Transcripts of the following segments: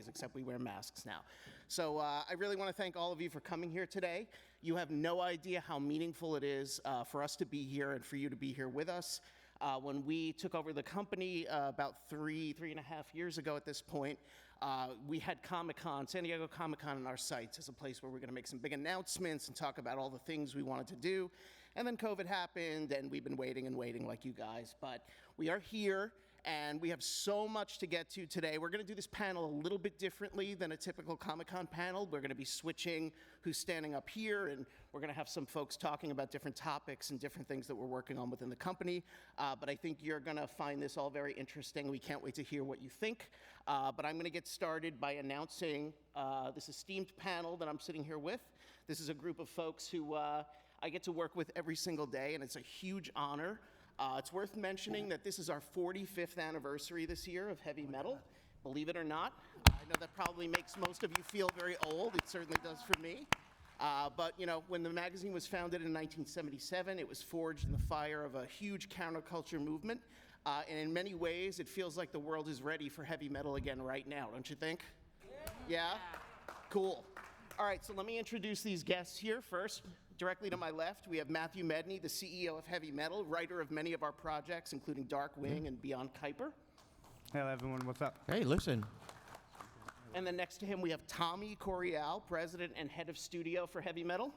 days, except we wear masks now. So I really want to thank all of you for coming here today. You have no idea how meaningful it is for us to be here and for you to be here with us. When we took over the company about three and a half years ago at this point, we had Comic-Con, San Diego Comic-Con in our sights as a place where we're going to make some big announcements and talk about all the things we wanted to do. And then COVID happened, and we've been waiting and waiting like you guys. But we are here, and we have so much to get to today. We're going to do this panel a little bit differently than a typical Comic-Con panel. We're going to be switching who's standing up here, and we're going to have some folks talking about different topics and different things that we're working on within the company. But I think you're going to find this all very interesting. We can't wait to hear what you think. But I'm going to get started by announcing this esteemed panel that I'm sitting here with. This is a group of folks who I get to work with every single day, and it's a huge honor. It's worth mentioning that this is our 45th anniversary this year of heavy metal. Believe it or not. I know that probably makes most of you feel very old. It certainly does for me. But, you know, when the magazine was founded in 1977, it was forged in the fire of a huge counterculture movement. And in many ways, it feels like the world is ready for heavy metal again right now, don't you think? Yeah? Cool. All right, so let me introduce these guests here first. Directly to my left, we have Matthew Medney, the CEO of Heavy Metal, writer of many of our projects, including Darkwing and Beyond Kuiper. Hello, everyone. What's up? Hey, listen. And then next to him, we have Tommy Coriale, president and head of studio for Heavy Metal.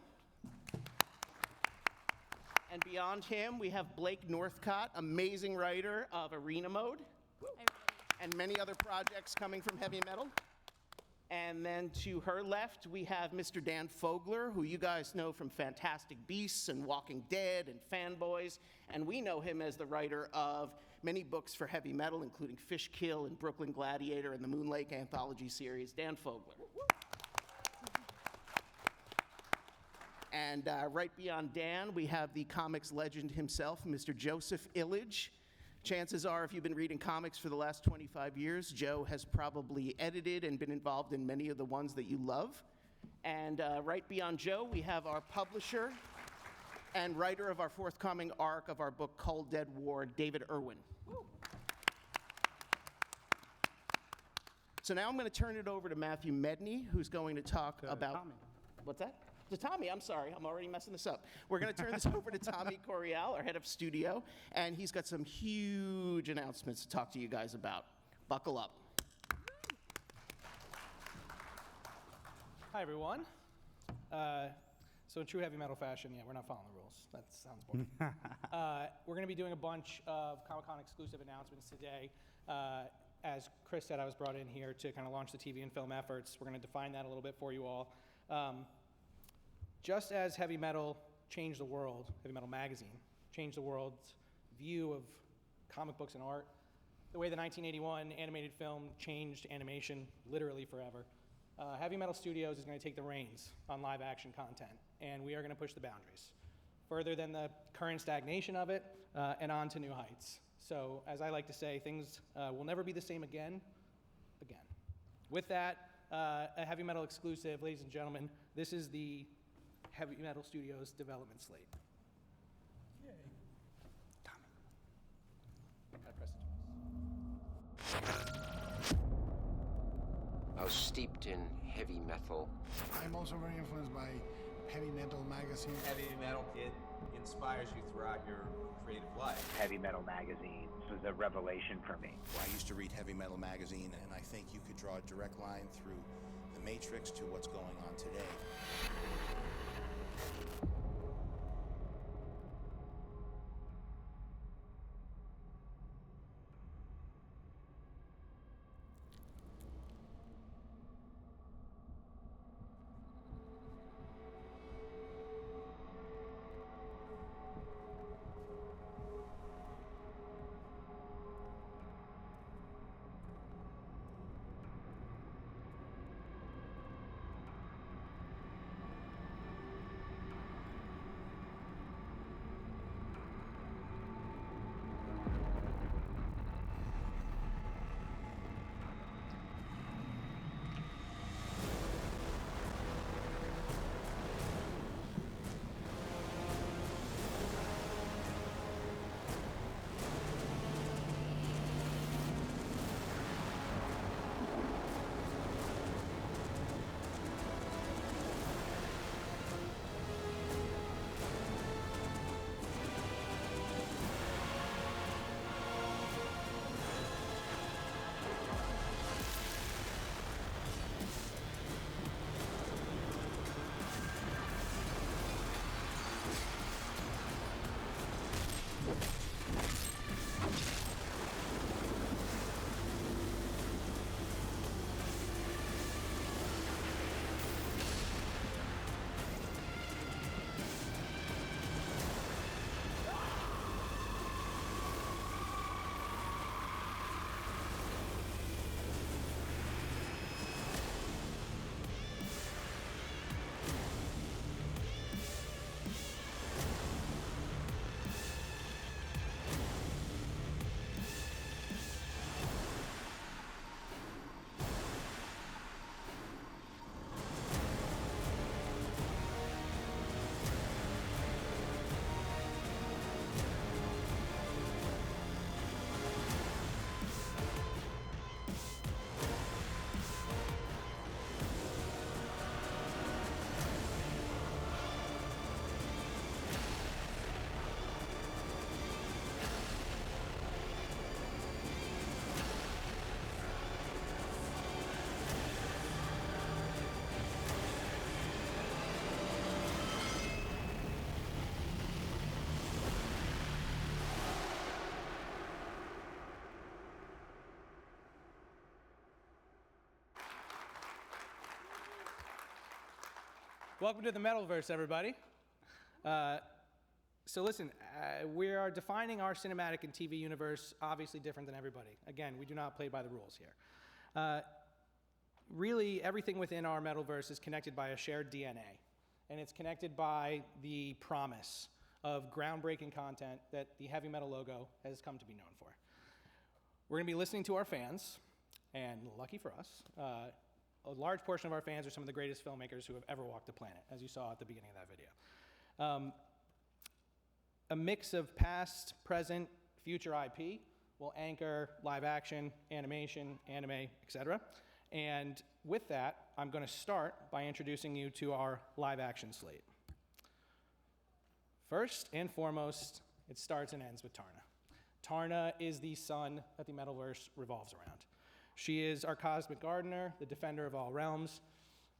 And beyond him, we have Blake Northcott, amazing writer of Arena Mode, and many other projects coming from Heavy Metal. And then to her left, we have Mr. Dan Fogler, who you guys know from Fantastic Beasts and Walking Dead and Fanboys. And we know him as the writer of many books for heavy metal, including Fishkill and Brooklyn Gladiator and the Moon Lake anthology series. Dan Fogler. And right beyond Dan, we have the comics legend himself, Mr. Joseph Illidge. Chances are, if you've been reading comics for the last 25 years, Joe has probably edited and been involved in many of the ones that you love. And right beyond Joe, we have our publisher and writer of our forthcoming arc of our book, Cold Dead War, David Erwin. So now I'm going to turn it over to Matthew Medney, who's going to talk about... Tommy. What's that? To Tommy, I'm sorry, I'm already messing this up. We're going to turn this over to Tommy Coriale, our head of studio, and he's got some huge announcements to talk to you guys about. Buckle up. Hi, everyone. So in true heavy metal fashion, yeah, we're not following the rules. That sounds boring. We're going to be doing a bunch of Comic-Con exclusive announcements today. As Kris said, I was brought in here to kind of launch the TV and film efforts. We're going to define that a little bit for you all. Just as heavy metal changed the world, Heavy Metal Magazine changed the world's view of comic books and art, the way the 1981 animated film changed animation literally forever, Heavy Metal Studios is going to take the reins on live action content, and we are going to push the boundaries further than the current stagnation of it and on to new heights. So, as I like to say, things will never be the same again. With that, a Heavy Metal exclusive, ladies and gentlemen, this is the Heavy Metal Studios development slate. Yay. Tommy. Gotta press it twice. I was steeped in heavy metal. I'm also very influenced by Heavy Metal Magazine. Heavy metal, it inspires you throughout your creative life. Heavy Metal Magazine was a revelation for me. I used to read Heavy Metal Magazine, and I think you could draw a direct line through the Matrix to what's going on today. Welcome to the Metalverse, everybody. So listen, we are defining our cinematic and TV universe obviously different than everybody. Again, we do not play by the rules here. Really, everything within our Metalverse is connected by a shared DNA, and it's connected by the promise of groundbreaking content that the heavy metal logo has come to be known for. We're going to be listening to our fans, and lucky for us, a large portion of our fans are some of the greatest filmmakers who have ever walked the planet, as you saw at the beginning of that video. A mix of past, present, future IP will anchor live action, animation, anime, etc. And with that, I'm going to start by introducing you to our live action slate. First and foremost, it starts and ends with Tarna. Tarna is the sun that the Metalverse revolves around. She is our cosmic gardener, the defender of all realms,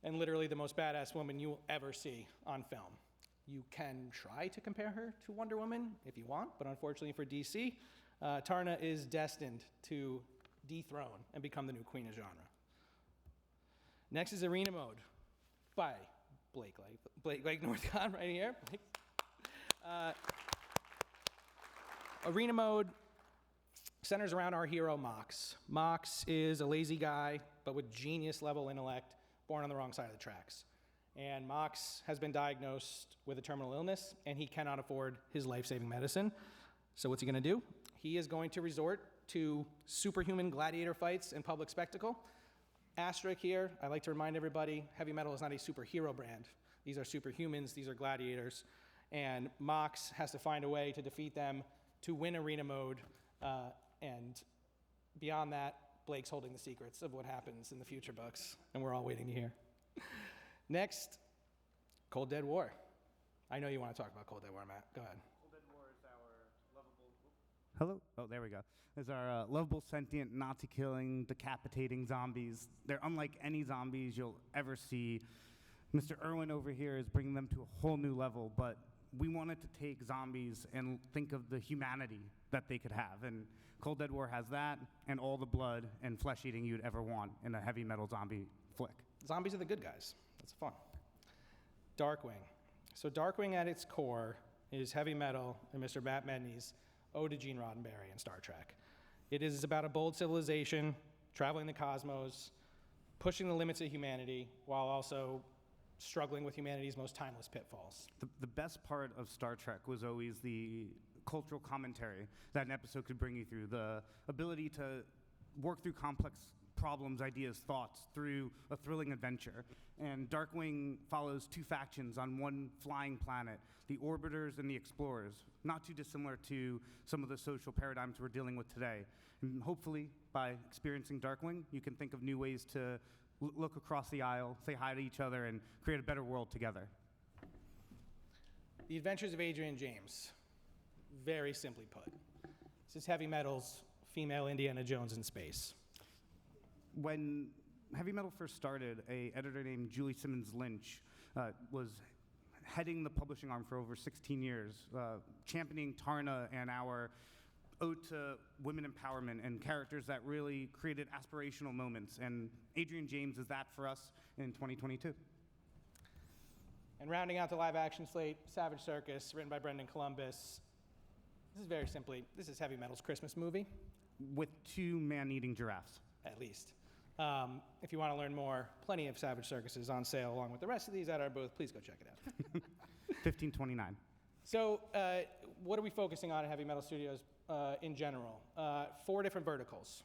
and literally the most badass woman you will ever see on film. You can try to compare her to Wonder Woman if you want, but unfortunately for DC, Tarna is destined to dethrone and become the new queen of genre. Next is Arena Mode by Blake Northcott right here. Arena Mode centers around our hero Mox. Mox is a lazy guy, but with genius-level intellect, born on the wrong side of the tracks. And Mox has been diagnosed with a terminal illness, and he cannot afford his life-saving medicine. So what's he going to do? He is going to resort to superhuman gladiator fights and public spectacle. Asterisk here, I like to remind everybody, heavy metal is not a superhero brand. These are superhumans, these are gladiators. And Mox has to find a way to defeat them to win Arena Mode. And beyond that, Blake's holding the secrets of what happens in the future books, and we're all waiting to hear. Next, Cold Dead War. I know you want to talk about Cold Dead War, Matt. Go ahead. Cold Dead War is our lovable... Hello? Oh, there we go. Is our lovable, sentient, Nazi-killing, decapitating zombies. They're unlike any zombies you'll ever see. Mr. Erwin over here is bringing them to a whole new level, but we wanted to take zombies and think of the humanity that they could have. And Cold Dead War has that and all the blood and flesh-eating you'd ever want in a heavy metal zombie flick. Zombies are the good guys. That's fun. Darkwing. So Darkwing at its core is heavy metal and Mr. Matt Medney's Ode to Gene Roddenberry in Star Trek. It is about a bold civilization, traveling the cosmos, pushing the limits of humanity, while also struggling with humanity's most timeless pitfalls. The best part of Star Trek was always the cultural commentary that an episode could bring you through, the ability to work through complex problems, ideas, thoughts through a thrilling adventure. And Darkwing follows two factions on one flying planet, the Orbiters and the Explorers, not too dissimilar to some of the social paradigms we're dealing with today. And hopefully, by experiencing Darkwing, you can think of new ways to look across the aisle, say hi to each other, and create a better world together. The Adventures of Adrian James. Very simply put. This is heavy metal's female Indiana Jones in space. When heavy metal first started, an editor named Julie Simmons Lynch was heading the publishing arm for over 16 years, championing Tarna and our ode to women empowerment and characters that really created aspirational moments. And Adrian James is that for us in 2022. And rounding out the live action slate, Savage Circus, written by Brendan Columbus. This is very simply, this is heavy metal's Christmas movie. With two man-eating giraffes. At least. If you want to learn more, plenty of Savage Circus is on sale along with the rest of these at our booth. Please go check it out. $15.29. So what are we focusing on at Heavy Metal Studios in general? 4 different verticals.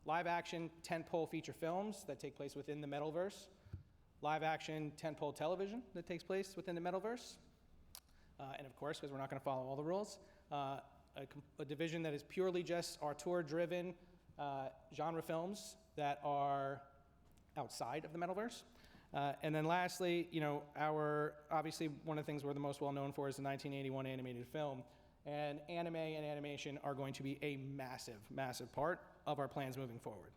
Live action tentpole feature films that take place within the Metalverse. Live action tentpole television that takes place within the Metalverse. And of course, because we're not going to follow all the rules, a division that is purely just auteur-driven genre films that are outside of the Metalverse. And then lastly, obviously one of the things we're the most well known for is the 1981 animated film. And anime and animation are going to be a massive, massive part of our plans moving forward.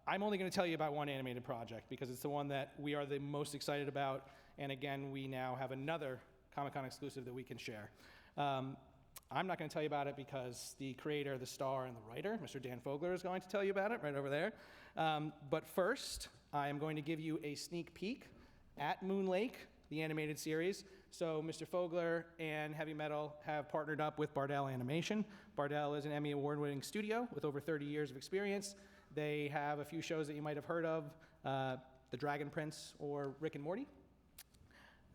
I'm only going to tell you about one animated project because it's the one that we are the most excited about. And again, we now have another Comic-Con exclusive that we can share. I'm not going to tell you about it because the creator, the star, and the writer, Mr. Dan Fogler, is going to tell you about it right over there. But first, I am going to give you a sneak peek at Moon Lake, the animated series. So Mr. Fogler and Heavy Metal have partnered up with Bardell Animation. Bardell is an Emmy award-winning studio with over 30 years of experience. They have a few shows that you might have heard of, The Dragon Prince or Rick and Morty.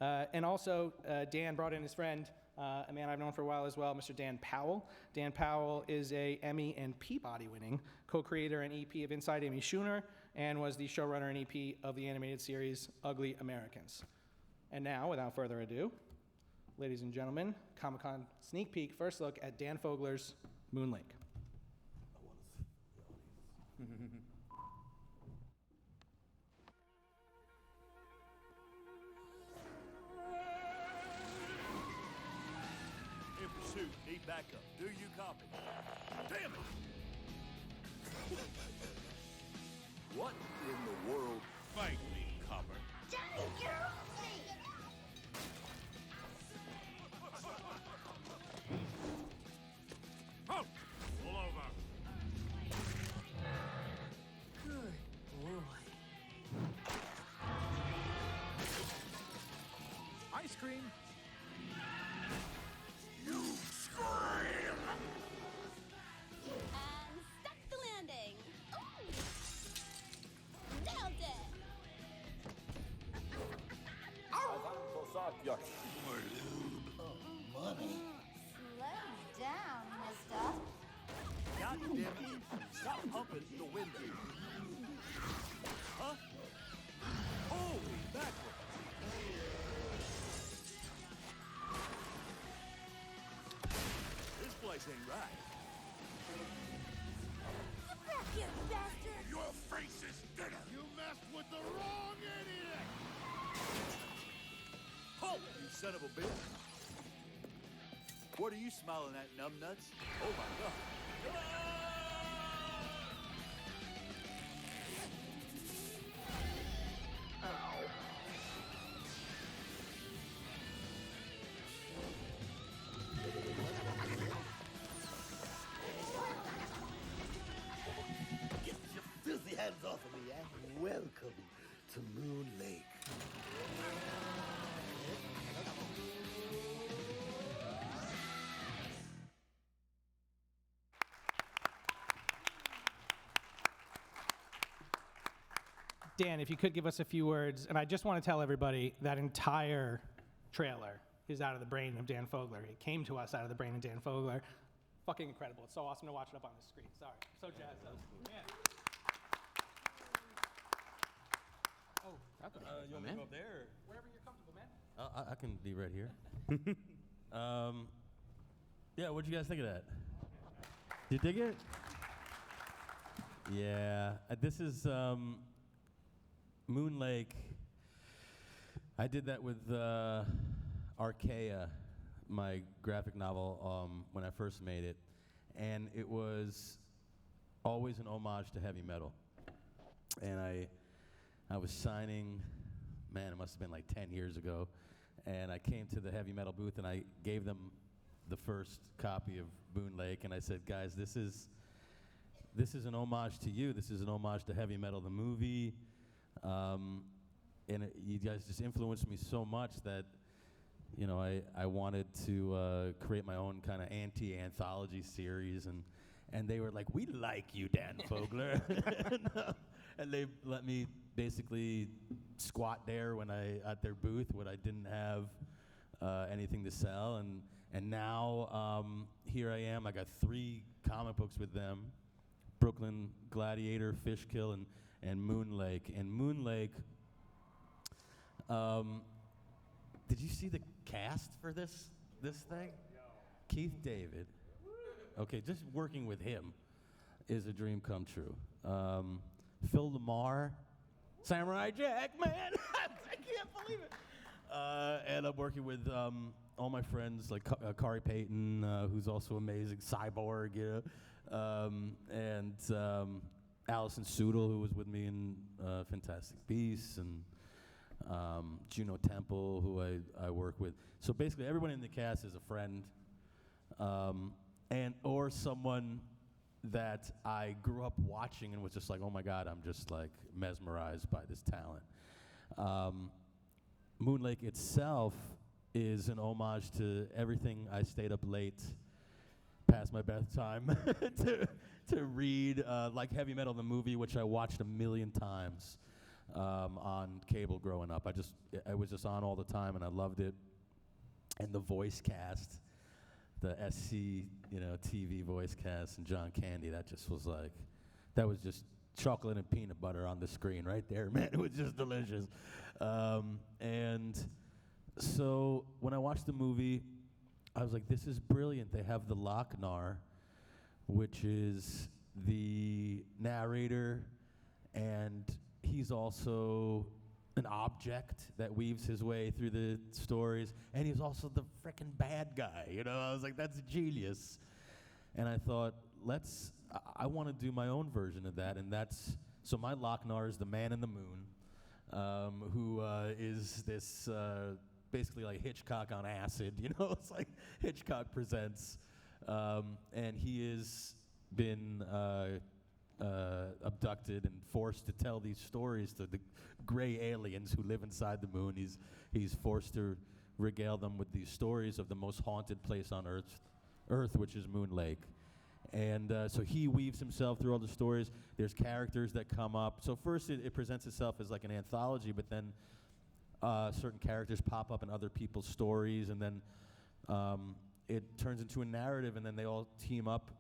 And also, Dan brought in his friend, a man I've known for a while as well, Mr. Dan Powell. Dan Powell is a Emmy and Peabody-winning co-creator and EP of Inside Amy Schumer, and was the showrunner and EP of the animated series Ugly Americans. And now, without further ado, ladies and gentlemen, Comic-Con sneak peek, first look at Dan Fogler's Moon Lake. In pursuit, need backup. Do you copy? Damn it! What in the world? Fight me, Copper. Daddy, get off me! Oh! Pull over. Good boy. Ice cream. You scream! And stuck the landing. Ooh. Nailed it. Money. Slow down, mister. God damn it. Stop pumping the window. Huh? Holy mackerel. This place ain't right. Get back here, bastard. Your face is dinner. You messed with the wrong idiot. Oh, you son of a bitch. What are you smiling at, numbnuts? Oh my God. Get your filthy hands off of me, eh? Welcome to Moon Lake. Dan, if you could give us a few words, and I just want to tell everybody that entire trailer is out of the brain of Dan Fogler. It came to us out of the brain of Dan Fogler. Fucking incredible. It's so awesome to watch it up on the screen. Sorry. So jazzed up. Yeah. Oh, you want me to go up there? Wherever you're comfortable, man. I can be right here. Yeah, what'd you guys think of that? You dig it? Yeah, this is Moon Lake. I did that with Archaea, my graphic novel, when I first made it, and it was always an homage to heavy metal. And I was signing, man, it must have been like 10 years ago, and I came to the heavy metal booth and I gave them the first copy of Moon Lake, and I said, guys, this is an homage to you. This is an homage to heavy metal, the movie. And you guys just influenced me so much that, you know, I wanted to create my own kind of anti-anthology series, and they were like, we like you, Dan Fogler. And they let me basically squat there at their booth when I didn't have anything to sell, and now here I am. I got 3 comic books with them: Brooklyn Gladiator, Fishkill, and Moon Lake. And Moon Lake, did you see the cast for this thing? Keith David. Okay, just working with him is a dream come true. Phil Lamar, Samurai Jack, man, I can't believe it. And I'm working with all my friends like Kari Payton, who's also amazing, Cyborg, you know, and Allison Sudol, who was with me in Fantastic Beasts, and Juno Temple, who I work with. So basically, everyone in the cast is a friend, or someone that I grew up watching and was just like, oh my God, I'm just like mesmerized by this talent. Moon Lake itself is an homage to everything I stayed up late past my bedtime to read, like Heavy Metal the movie, which I watched 1,000,000 times on cable growing up. I was just on all the time, and I loved it. And the voice cast, the SC, TV voice cast, and John Candy, that was just chocolate and peanut butter on the screen right there, man. It was just delicious. And so when I watched the movie, I was like, this is brilliant. They have the Lochnar, which is the narrator, and he's also an object that weaves his way through the stories, and he's also the frickin' bad guy, I was like, that's genius. And I thought, I want to do my own version of that, and so my Lochnar is the man in the moon, who is this basically like Hitchcock on acid, it's like Hitchcock Presents, and he has been abducted and forced to tell these stories to the gray aliens who live inside the moon. He's forced to regale them with these stories of the most haunted place on Earth, which is Moon Lake. And so he weaves himself through all the stories. There's characters that come up. So first it presents itself as like an anthology, but then certain characters pop up in other people's stories, and then it turns into a narrative, and then they all team up,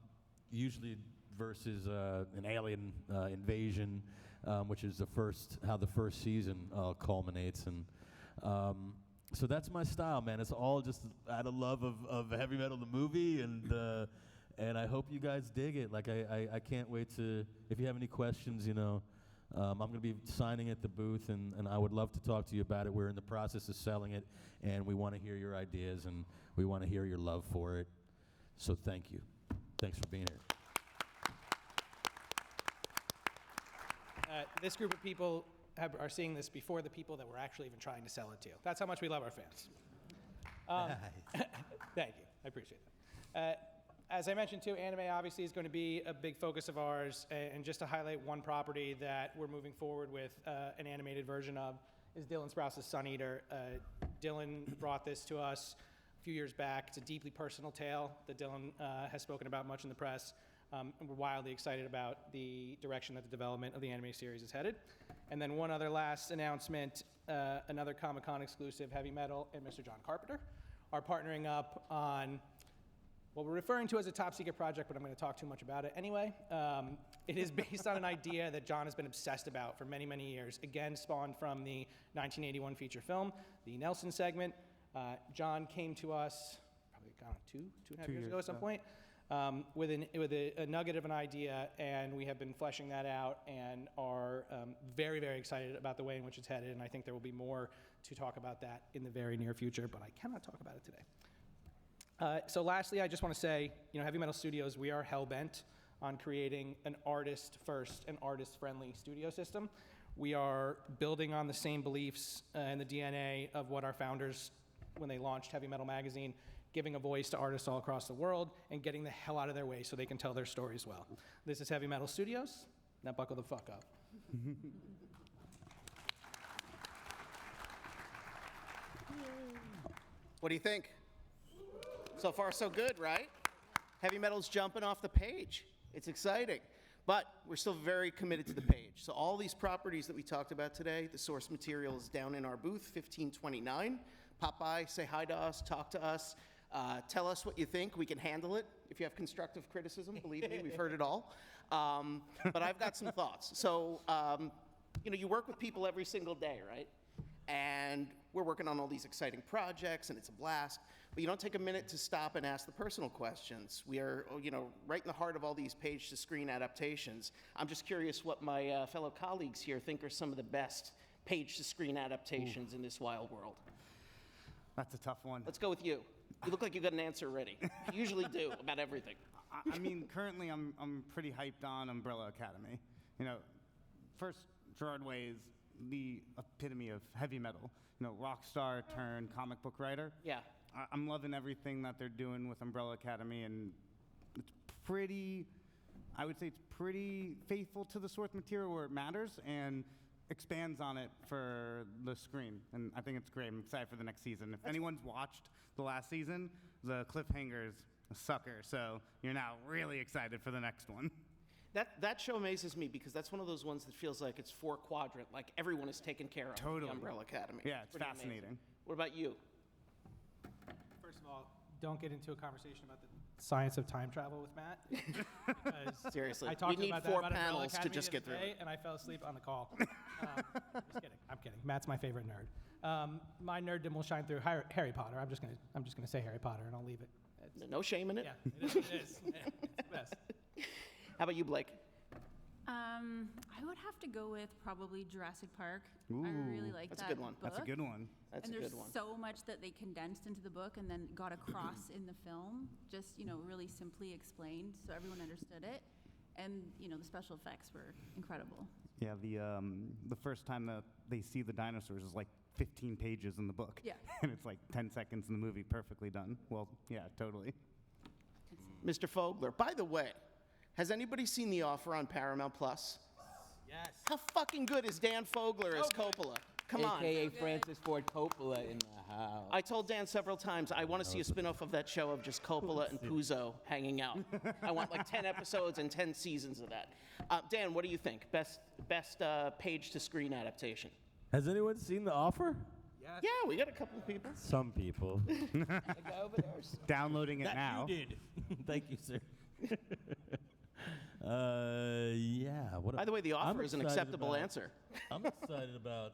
usually versus an alien invasion, which is how the first season culminates. And so that's my style, man. It's all just out of love of Heavy Metal the movie, and I hope you guys dig it. Like I can't wait to. If you have any questions, I'm going to be signing at the booth, and I would love to talk to you about it. We're in the process of selling it, and we want to hear your ideas, and we want to hear your love for it. So thank you. Thanks for being here. This group of people are seeing this before the people that we're actually even trying to sell it to. That's how much we love our fans. Thank you. I appreciate that. As I mentioned, too, anime obviously is going to be a big focus of ours. And just to highlight one property that we're moving forward with an animated version of is Dylan Sprouse's Sun Eater. Dylan brought this to us a few years back. It's a deeply personal tale that Dylan has spoken about much in the press. And we're wildly excited about the direction that the development of the anime series is headed. And then one other last announcement, another Comic-Con exclusive, Heavy Metal and Mr. John Carpenter are partnering up on what we're referring to as a top secret project, but I'm going to talk too much about it anyway. It is based on an idea that John has been obsessed about for many, many years. Again, spawned from the 1981 feature film, the Nelson segment. John came to us probably 2.5 years ago at some point. With a nugget of an idea, and we have been fleshing that out and are very, very excited about the way in which it's headed, and I think there will be more to talk about that in the very near future, but I cannot talk about it today. So lastly, I just want to say, Heavy Metal Studios, we are hell-bent on creating an artist-first and artist-friendly studio system. We are building on the same beliefs and the DNA of what our founders, when they launched Heavy Metal Magazine, giving a voice to artists all across the world and getting the hell out of their way so they can tell their stories well. This is Heavy Metal Studios. Now buckle the fuck up. What do you think? So far, so good, right? Heavy Metal's jumping off the page. It's exciting. But we're still very committed to the page. So all these properties that we talked about today, the source material is down in our booth, 1529. Pop by, say hi to us, talk to us. Tell us what you think. We can handle it. If you have constructive criticism, believe me, we've heard it all. But I've got some thoughts. So, you work with people every single day, right? And we're working on all these exciting projects, and it's a blast. But you don't take a minute to stop and ask the personal questions. We are, right in the heart of all these page-to-screen adaptations. I'm just curious what my fellow colleagues here think are some of the best page-to-screen adaptations in this wild world. That's a tough one. Let's go with you. You look like you got an answer ready. You usually do about everything. I mean, currently I'm pretty hyped on Umbrella Academy. First, Gerard Way is the epitome of heavy metal. Rock star turned comic book writer. Yeah. I'm loving everything that they're doing with Umbrella Academy, and it's pretty, I would say it's pretty faithful to the source material where it matters, and expands on it for the screen, and I think it's great. I'm excited for the next season. If anyone's watched the last season, the cliffhanger's a sucker, so you're now really excited for the next one. That show amazes me because that's one of those ones that feels like it's 4-quadrant, like everyone is taken care of. Totally. The Umbrella Academy. Yeah, it's Pretty fascinating. amazing. What about you? First of all, don't get into a conversation about the science of time travel with Matt. Because Seriously, I talked we need about 4 that about Umbrella panels to Academy just the get other through day, it. and I fell asleep on the call. Just kidding. I'm kidding. Matt's my favorite nerd. My nerddom will shine through Harry Potter. I'm just gonna say Harry Potter, and I'll leave it. No shame in it. Yeah, it is. It is. Yeah, it's the best. How about you, Blake? I would have to go with probably Jurassic Park. Ooh, I really like that's that a good one. book. That's a good one. That's and a there's good one. so much that they condensed into the book and then got across in the film, just, really simply explained so everyone understood it. And, the special effects were incredible. Yeah, the first time that they see the dinosaurs is like 15 pages in the book. Yeah. And it's like 10 seconds in the movie, perfectly done. Well, yeah, totally. Mr. Fogler, by the way, has anybody seen The Offer on Paramount Plus? Yes. How fucking good is Dan Fogler as Coppola? Come on. AKA Francis Ford Coppola in the house. I told Dan several times I want to see a spin-off of that show of just Coppola and Puzo hanging out. I want like 10 episodes and 10 seasons of that. Dan, what do you think? Best page-to-screen adaptation? Has anyone seen The Offer? Yes. Yeah, we got a couple of people. Some people. The guy over there. Downloading it That now. you did. Thank you, sir. Yeah. What By the way, The Offer is an excited acceptable about- answer. I'm excited about.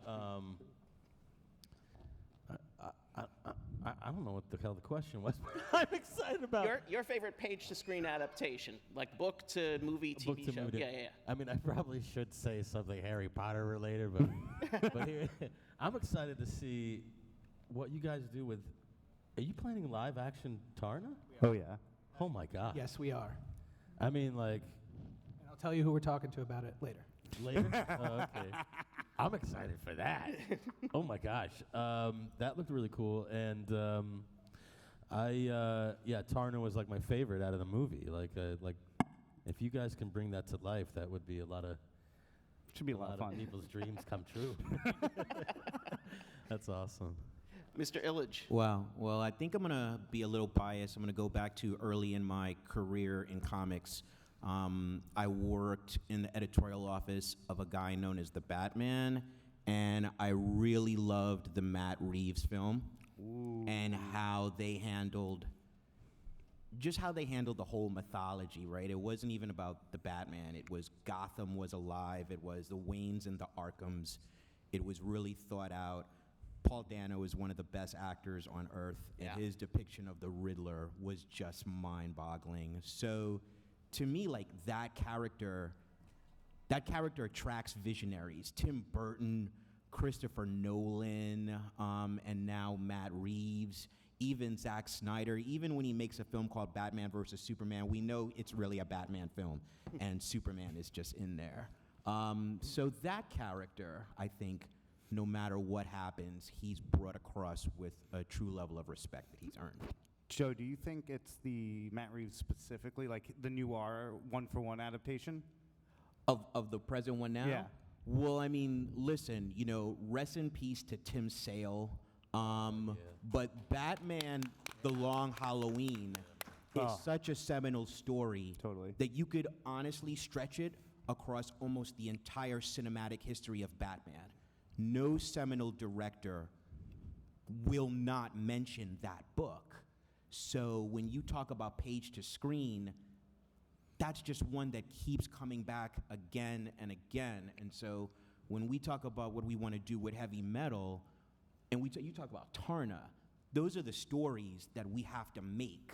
I don't know what the hell the question was. I'm excited about. Your favorite page-to-screen adaptation, like book to movie, TV Book to show. movie. Yeah. I mean, I probably should say something Harry Potter related, but here, I'm excited to see what you guys do with. Are you planning live action Tarna? Oh, yeah. Oh my God. Yes, we are. I mean, like. And I'll tell you who we're talking to about it later. Later? Oh, okay. I'm excited for that. Oh my gosh. That looked really cool. And Tarna was like my favorite out of the movie. Like if you guys can bring that to life, that would be a lot of fun. People's dreams come true. That's awesome. Mr. Illidge. Wow. Well, I think I'm going to be a little biased. I'm going to go back to early in my career in comics. I worked in the editorial office of a guy known as the Batman, and I really loved the Matt Reeves film. Ooh. And how they handled the whole mythology, right? It wasn't even about the Batman. It was Gotham was alive. It was the Waynes and the Arkhams. It was really thought out. Paul Dano is one of the best actors on earth, and his depiction of the Riddler was just mind-boggling. So, to me, like that character attracts visionaries. Tim Burton, Christopher Nolan, and now Matt Reeves, even Zack Snyder. Even when he makes a film called Batman versus Superman, we know it's really a Batman film, and Superman is just in there. So that character, I think, no matter what happens, he's brought across with a true level of respect that he's earned. Joe, do you think it's the Matt Reeves specifically, like the noir one-for-one adaptation? Of the present one now? Yeah. Well, I mean, listen, rest in peace to Tim Sale. But Batman, The Long Halloween is such a seminal story that you could honestly stretch it across almost the entire cinematic history of Batman. No seminal director will not mention that book. So when you talk about page to screen, that's just one that keeps coming back again and again. And so when we talk about what we want to do with heavy metal, and you talk about Tarna, those are the stories that we have to make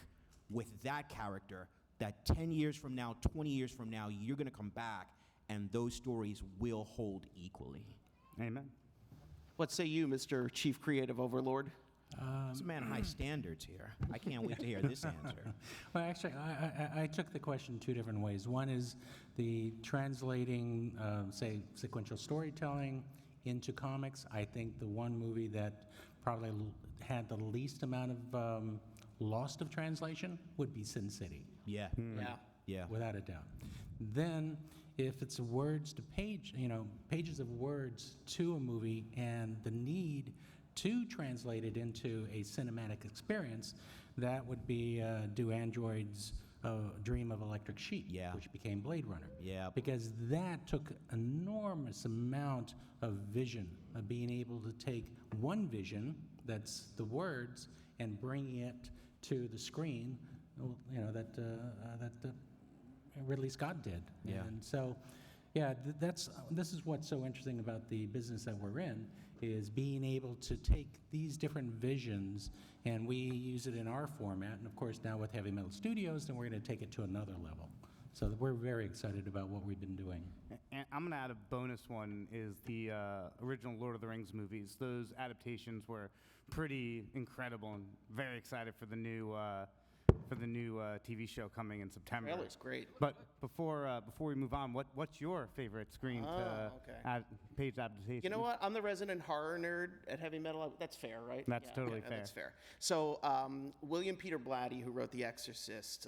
with that character that 10 years from now, 20 years from now, you're going to come back and those stories will hold equally. Amen. What say you, Mr. Chief Creative Overlord? This man high standards here. I can't wait to hear this answer. Well, actually, I took the question two different ways. One is the translating, say, sequential storytelling into comics. I think the one movie that probably had the least amount of loss of translation would be Sin City. Yeah. Yeah. Yeah. Without a doubt. Then, if it's words to page, pages of words to a movie and the need to translate it into a cinematic experience, that would be Do Androids Dream of Electric Sheep, which became Blade Runner. Yeah. Because that took enormous amount of vision, of being able to take one vision, that's the words, and bring it to the screen, that Ridley Scott did. Yeah. And so, this is what's so interesting about the business that we're in, is being able to take these different visions, and we use it in our format, and of course now with Heavy Metal Studios, then we're going to take it to another level. So we're very excited about what we've been doing. And I'm going to add a bonus one, is the original Lord of the Rings movies. Those adaptations were pretty incredible, and very excited for the new TV show coming in September. That looks great. But before we move on, what's your favorite screen page adaptation? You know what? I'm the resident horror nerd at Heavy Metal. That's fair, right? That's totally fair. That's fair. So William Peter Blatty, who wrote The Exorcist,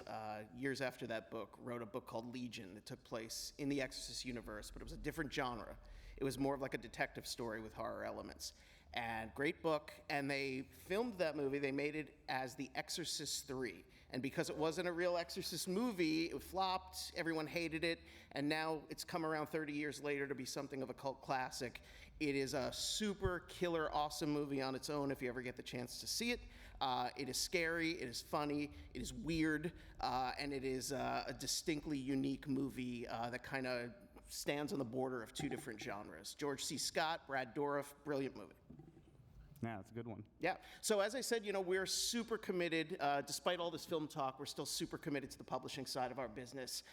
years after that book, wrote a book called Legion that took place in the Exorcist universe, but it was a different genre. It was more of like a detective story with horror elements. And great book. And they filmed that movie. They made it as The Exorcist 3. And because it wasn't a real Exorcist movie, it flopped, everyone hated it, and now it's come around 30 years later to be something of a cult classic. It is a super killer, awesome movie on its own if you ever get the chance to see it. It is scary, it is funny, it is weird, and it is a distinctly unique movie that kind of stands on the border of two different genres. George C. Scott, Brad Dourif, brilliant movie. Yeah, it's a good one. Yeah. So as I said, we're super committed. Despite all this film talk, we're still super committed to the publishing side of our business.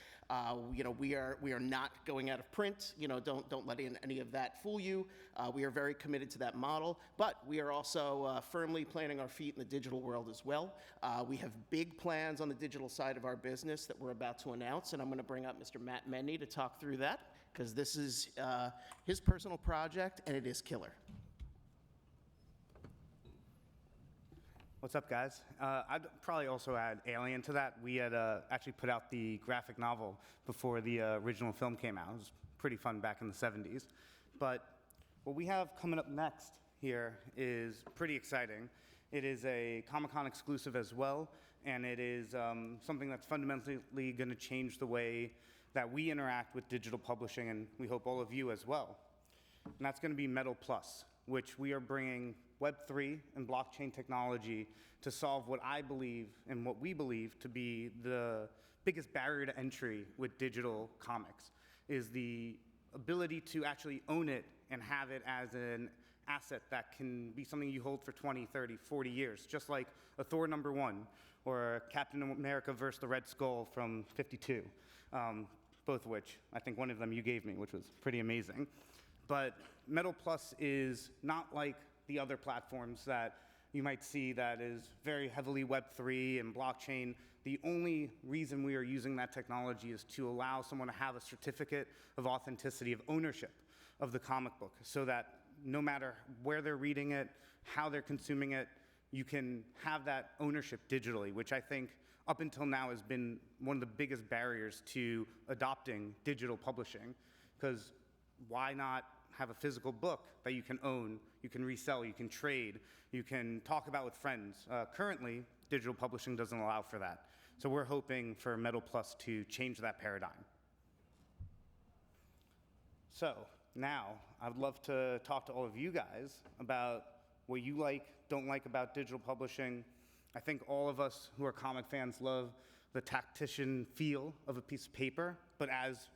We are not going out of print. Don't let any of that fool you. We are very committed to that model, but we are also firmly planting our feet in the digital world as well. We have big plans on the digital side of our business that we're about to announce, and I'm going to bring up Mr. Matt Medney to talk through that, because this is his personal project, and it is killer. What's up, guys? I'd probably also add Alien to that. We had actually put out the graphic novel before the original film came out. It was pretty fun back in the 70s. But what we have coming up next here is pretty exciting. It is a Comic-Con exclusive as well, and it is something that's fundamentally going to change the way that we interact with digital publishing, and we hope all of you as well. And that's going to be Metal Plus, which we are bringing Web3 and blockchain technology to solve what I believe and what we believe to be the biggest barrier to entry with digital comics, is the ability to actually own it and have it as an asset that can be something you hold for 20, 30, 40 years, just like a Thor #1 or Captain America vs. the Red Skull from '52, both of which, I think one of them you gave me, which was pretty amazing. But Metal Plus is not like the other platforms that you might see that is very heavily Web3 and blockchain. The only reason we are using that technology is to allow someone to have a certificate of authenticity, of ownership of the comic book, so that no matter where they're reading it, how they're consuming it, you can have that ownership digitally, which I think up until now has been one of the biggest barriers to adopting digital publishing. Because why not have a physical book that you can own, you can resell, you can trade, you can talk about with friends? Currently, digital publishing doesn't allow for that. So we're hoping for Metal Plus to change that paradigm. So now, I'd love to talk to all of you guys about what you like, don't like about digital publishing. I think all of us who are comic fans love the tactician feel of a piece of paper, but as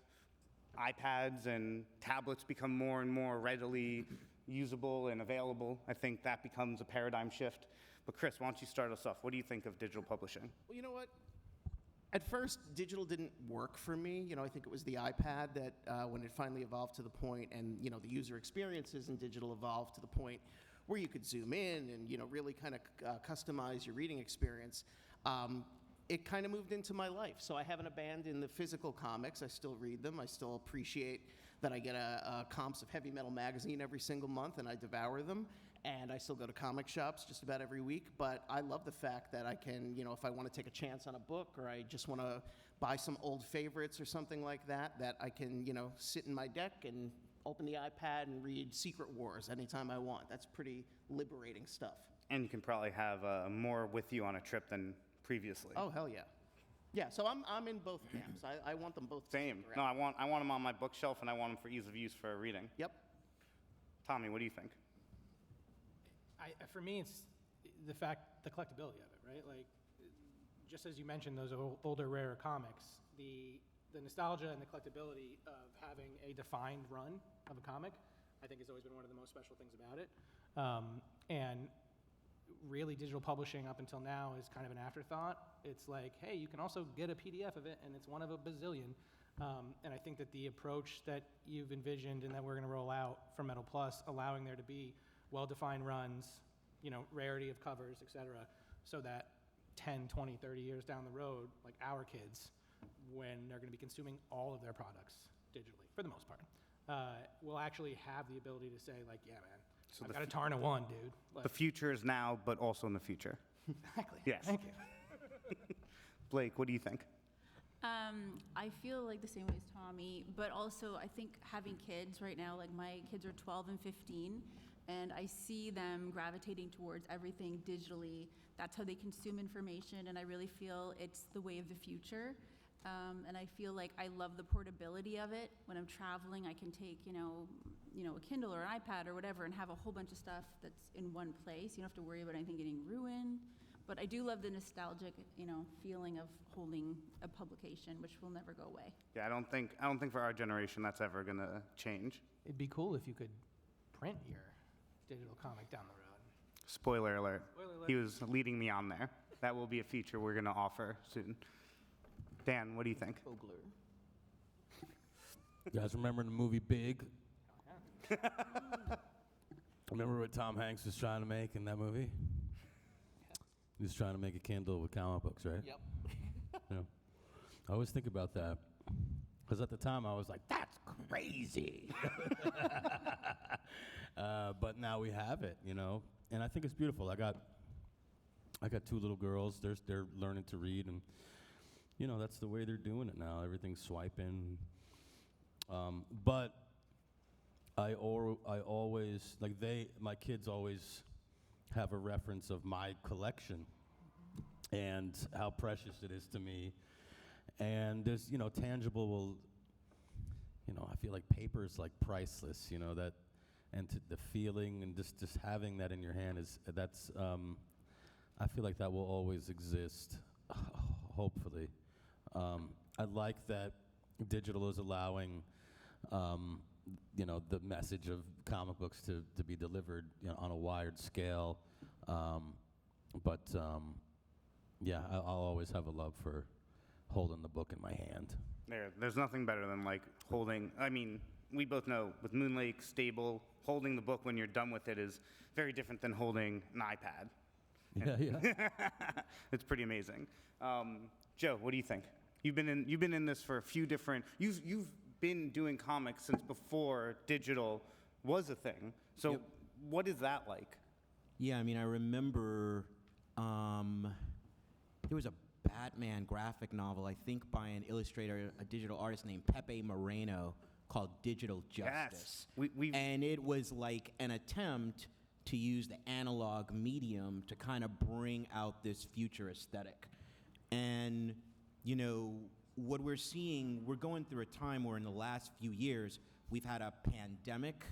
iPads and tablets become more and more readily usable and available, I think that becomes a paradigm shift. But Kris, why don't you start us off? What do you think of digital publishing? Well, you know what? At first, digital didn't work for me. I think it was the iPad that when it finally evolved to the point, and the user experiences in digital evolved to the point where you could zoom in and really kind of customize your reading experience. It kind of moved into my life. So I haven't abandoned the physical comics. I still read them. I still appreciate that I get a comps of Heavy Metal magazine every single month, and I devour them. And I still go to comic shops just about every week. But I love the fact that I can, if I want to take a chance on a book, or I just want to buy some old favorites or something like that, that I can, sit in my deck and open the iPad and read Secret Wars anytime I want. That's pretty liberating stuff. And you can probably have more with you on a trip than previously. Oh, hell yeah. Yeah, so I'm in both camps. I want them both. Same. No, I want them on my bookshelf, and I want them for ease of use for reading. Yep. Tommy, what do you think? For me, it's the collectability of it, right? Like, just as you mentioned, those older, rarer comics, the nostalgia and the collectability of having a defined run of a comic, I think has always been one of the most special things about it. And really, digital publishing up until now is kind of an afterthought. It's like, hey, you can also get a PDF of it, and it's one of a bazillion. And I think that the approach that you've envisioned and that we're going to roll out for Metal Plus, allowing there to be well-defined runs, rarity of covers, et cetera, so that 10, 20, 30 years down the road, like our kids, when they're going to be consuming all of their products digitally, for the most part, will actually have the ability to say, like, yeah, man, So I've got a Tarna 1, dude. Like, The future is now, but also in the future. exactly. Yes. Thank you. Blake, what do you think? I feel like the same way as Tommy, but also I think having kids right now, like my kids are 12 and 15, and I see them gravitating towards everything digitally. That's how they consume information, and I really feel it's the way of the future. And I feel like I love the portability of it. When I'm traveling, I can take, a Kindle or an iPad or whatever and have a whole bunch of stuff that's in one place. You don't have to worry about anything getting ruined. But I do love the nostalgic, feeling of holding a publication, which will never go away. Yeah, I don't think for our generation that's ever gonna change. It'd be cool if you could print your digital comic down the road. Spoiler alert. Spoiler alert. He was leading me on there. That will be a feature we're gonna offer soon. Dan, what do you think? Fogler. You guys remember the movie Big? Remember what Tom Hanks was trying to make in that movie? He was trying to make a Kindle with comic books, right? Yep. Yeah. I always think about that. Because at the time I was like, that's crazy. But now we have it, And I think it's beautiful. I got 2 little girls. They're learning to read, and that's the way they're doing it now. Everything's swiping. But I always my kids always have a reference of my collection and how precious it is to me. And there's tangible. I feel like paper is like priceless. That, and the feeling and just having that in your hand that's. I feel like that will always exist. Hopefully. I like that digital is allowing, the message of comic books to be delivered on a wired scale. Yeah, I'll always have a love for holding the book in my hand. There's nothing better than holding. I mean, we both know with Moon Lake Stable, holding the book when you're done with it is very different than holding an iPad. Yeah. It's pretty amazing. Joe, what do you think? You've been in this for a few different. You've been doing comics since before digital was a thing. So, Yep. What is that like? Yeah, I mean, I remember there was a Batman graphic novel, I think by an illustrator, a digital artist named Pepe Moreno, called Digital Justice. Yes. And it was like an attempt to use the analog medium to kind of bring out this future aesthetic. And, what we're seeing, we're going through a time where in the last few years, we've had a pandemic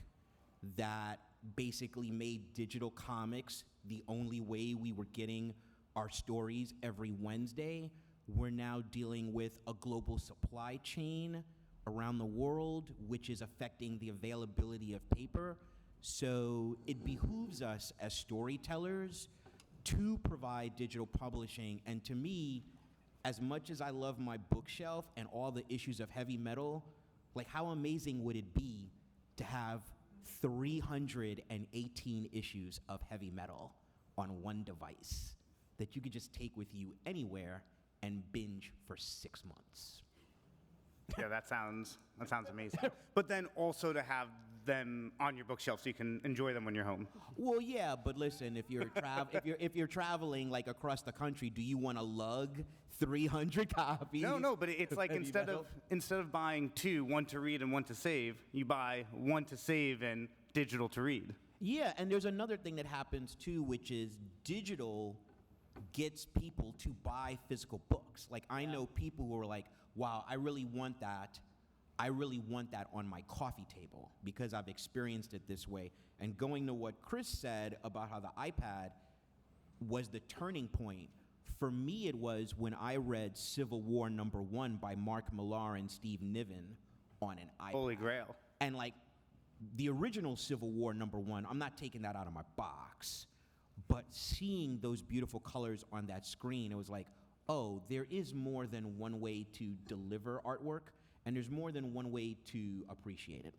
that basically made digital comics the only way we were getting our stories every Wednesday. We're now dealing with a global supply chain around the world, which is affecting the availability of paper. So it behooves us as storytellers to provide digital publishing. And to me, as much as I love my bookshelf and all the issues of heavy metal, how amazing would it be to have 318 issues of heavy metal on one device that you could just take with you anywhere and binge for 6 months? Yeah, that sounds amazing. But then also to have them on your bookshelf so you can enjoy them when you're home. Well, yeah, but listen, if you're traveling like across the country, do you want to lug 300 copies? No, but it's like Heavy Metal? instead of buying two, one to read and one to save, you buy one to save and digital to read. Yeah, and there's another thing that happens too, which is digital gets people to buy physical books. Like I know people who are like, wow, I really want that on my coffee table because I've experienced it this way. And going to what Kris said about how the iPad was the turning point, for me it was when I read Civil War #1 by Mark Millar and Steve Niven on an iPad. Holy Grail. And like the original Civil War #1, I'm not taking that out of my box, but seeing those beautiful colors on that screen, it was like, oh, there is more than one way to deliver artwork, and there's more than one way to appreciate it.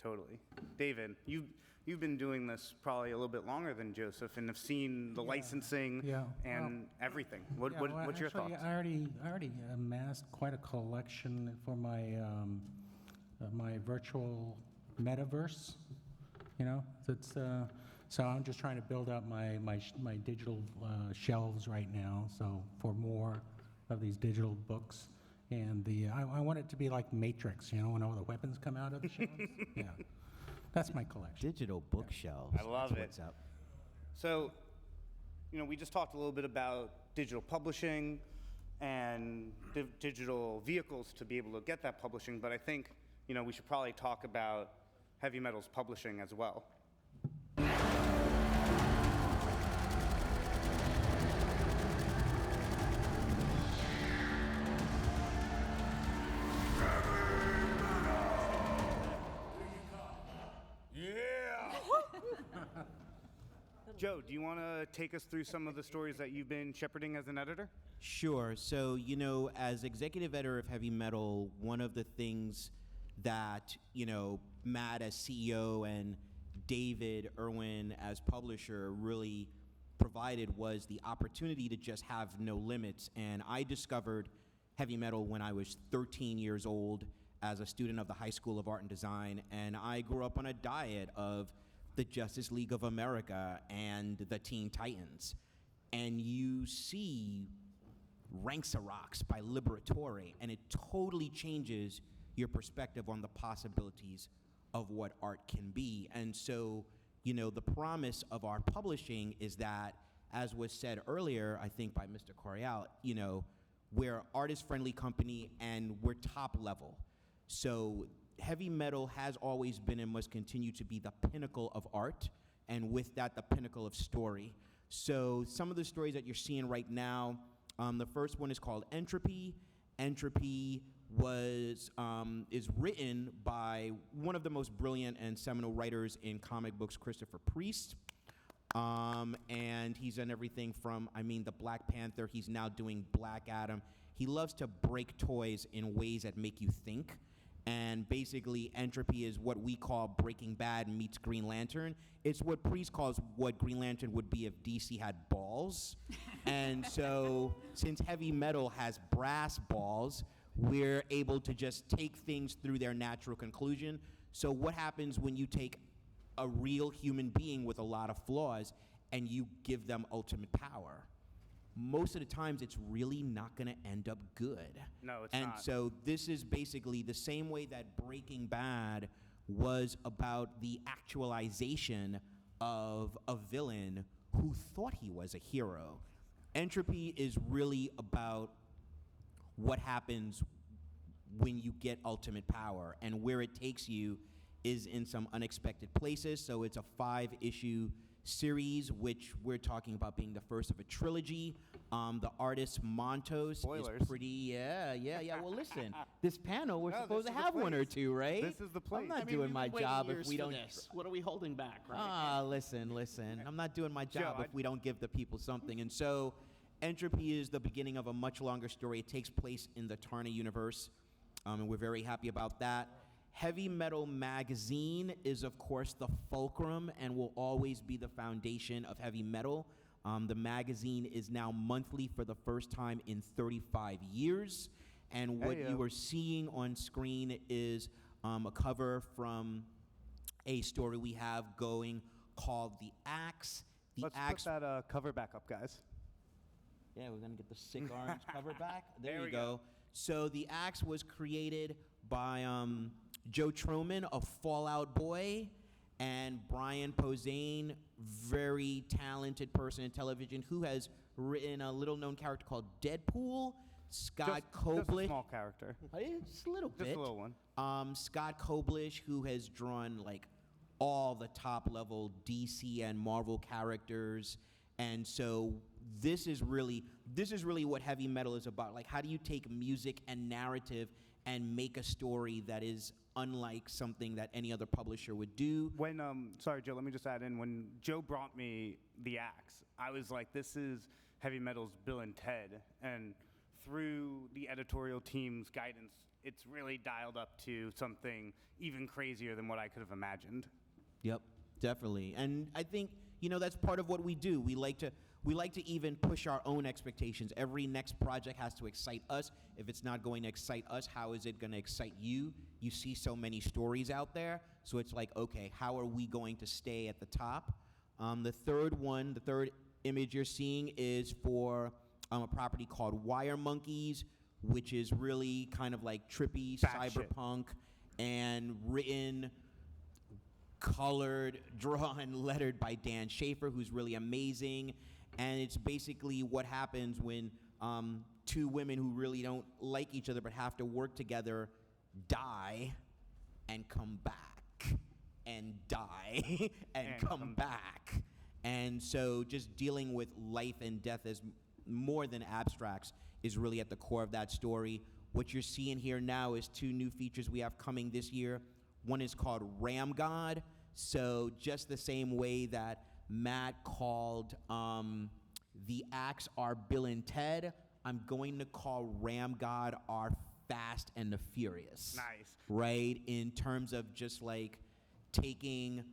Totally. David, you've been doing this probably a little bit longer than Joseph and have seen the licensing and everything. What's your thoughts? I already amassed quite a collection for my my virtual metaverse. You know, so I'm just trying to build up my digital shelves right now. So for more of these digital books. And I want it to be like Matrix, you know, when all the weapons come out of the shelves. Yeah, that's my collection. Digital bookshelves. I love it. What's up? So, we just talked a little bit about digital publishing and digital vehicles to be able to get that publishing, but I think, we should probably talk about Heavy Metal's publishing as well. Joe, do you want to take us through some of the stories that you've been shepherding as an editor? Sure. So, as executive editor of Heavy Metal, one of the things that, Matt as CEO and David Erwin as publisher really provided was the opportunity to just have no limits. And I discovered Heavy Metal when I was 13 years old as a student of the High School of Art and Design. And I grew up on a diet of the Justice League of America and the Teen Titans. And you see Ranks of Rocks by Liberatore, and it totally changes your perspective on the possibilities of what art can be. And so, the promise of our publishing is that, as was said earlier, I think by Mr. Coriale, we're an artist-friendly company and we're top level. So Heavy Metal has always been and must continue to be the pinnacle of art, and with that, the pinnacle of story. So some of the stories that you're seeing right now, the first one is called Entropy. Entropy is written by one of the most brilliant and seminal writers in comic books, Christopher Priest. And he's done everything from, the Black Panther. He's now doing Black Adam. He loves to break toys in ways that make you think. And basically, Entropy is what we call Breaking Bad meets Green Lantern. It's what Priest calls what Green Lantern would be if DC had balls. And so, since Heavy Metal has brass balls, we're able to just take things through their natural conclusion. So what happens when you take a real human being with a lot of flaws and you give them ultimate power? Most of the times, it's really not going to end up good. No, it's not. And so this is basically the same way that Breaking Bad was about the actualization of a villain who thought he was a hero. Entropy is really about what happens when you get ultimate power, and where it takes you is in some unexpected places. So it's a 5-issue series, which we're talking about being the first of a trilogy. The artist Montos Spoilers. is pretty, Well, listen, this panel, we're supposed to have one or two, right? This is the place. I'm not doing my job if we don't. What are we holding back, right? Listen. I'm not doing my job if we don't give the people something. And so, Entropy is the beginning of a much longer story. It takes place in the Tarna universe, and we're very happy about that. Heavy Metal Magazine is, of course, the fulcrum and will always be the foundation of Heavy Metal. The magazine is now monthly for the first time in 35 years. And what Hey-o. you are seeing on screen is a cover from a story we have going called The Axe. The Let's Axe. put that cover back up, guys. Yeah, we're gonna get the sick orange cover back. There, There you we go. go. So The Axe was created by Joe Troman of Fallout Boy, and Brian Posehn, very talented person in television, who has written a little-known character called Deadpool. Scott Just a Koblish. small character. Just a little bit. Just a little one. Scott Koblish, who has drawn like all the top-level DC and Marvel characters, and so this is really what heavy metal is about. Like, how do you take music and narrative and make a story that is unlike something that any other publisher would do? When sorry, Joe, let me just add in. When Joe brought me The Axe, I was like, this is heavy metal's Bill and Ted, and through the editorial team's guidance, it's really dialed up to something even crazier than what I could have imagined. Yep, definitely. And I think, that's part of what we do. We like to even push our own expectations. Every next project has to excite us. If it's not going to excite us, how is it going to excite you? You see so many stories out there, so it's like, okay, how are we going to stay at the top? The third image you're seeing is for a property called Wire Monkeys, which is really kind of like trippy cyberpunk and written, colored, drawn, lettered by Dan Schafer, who's really amazing. And it's basically what happens when two women who really don't like each other but have to work together die and come back and die and come back. And so just dealing with life and death as more than abstracts is really at the core of that story. What you're seeing here now is two new features we have coming this year. One is called Ram God. So just the same way that Matt called The Axe our Bill and Ted, I'm going to call Ram God our Fast and the Furious. Nice. Right? In terms of just like taking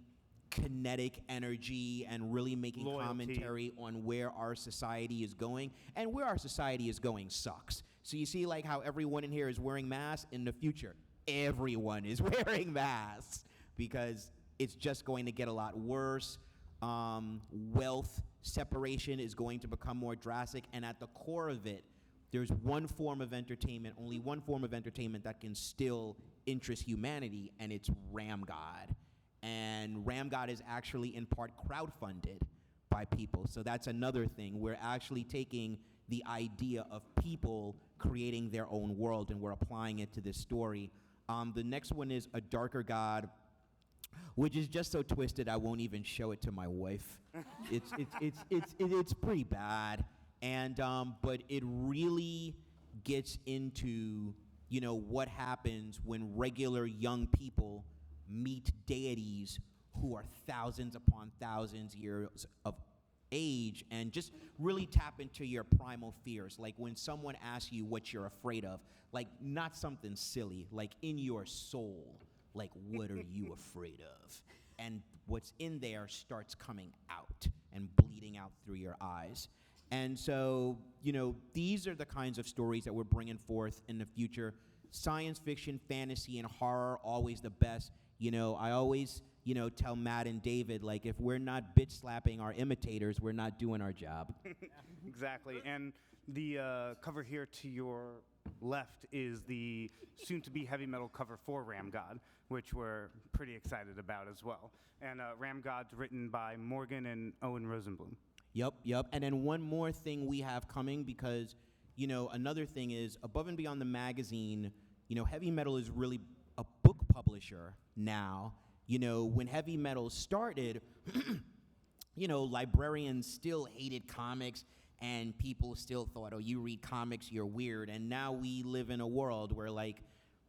kinetic energy and really making commentary on where our society is going. And where our society is going sucks. So you see like how everyone in here is wearing masks. In the future, everyone is wearing masks because it's just going to get a lot worse. Wealth separation is going to become more drastic. And at the core of it, there's one form of entertainment, only one form of entertainment that can still interest humanity, and it's Ram God. And Ram God is actually in part crowdfunded by people. So that's another thing. We're actually taking the idea of people creating their own world, and we're applying it to this story. The next one is A Darker God, which is just so twisted I won't even show it to my wife. It's pretty bad, and but it really gets into what happens when regular young people meet deities who are thousands upon thousands years of age, and just really tap into your primal fears. Like when someone asks you what you're afraid of, like not something silly, like in your soul, like what are you afraid of? And what's in there starts coming out and bleeding out through your eyes. And so, these are the kinds of stories that we're bringing forth in the future. Science fiction, fantasy, and horror, always the best. I always, tell Matt and David, like, if we're not bitch slapping our imitators, we're not doing our job. Exactly. And the cover here to your left is the soon-to-be heavy metal cover for Ram God, which we're pretty excited about as well. And Ram God's written by Morgan and Owen Rosenblum. Yep. And then one more thing we have coming, because, another thing is, above and beyond the magazine, heavy metal is really a book publisher now. When heavy metal started, librarians still hated comics, and people still thought, oh, you read comics, you're weird. And now we live in a world where, like,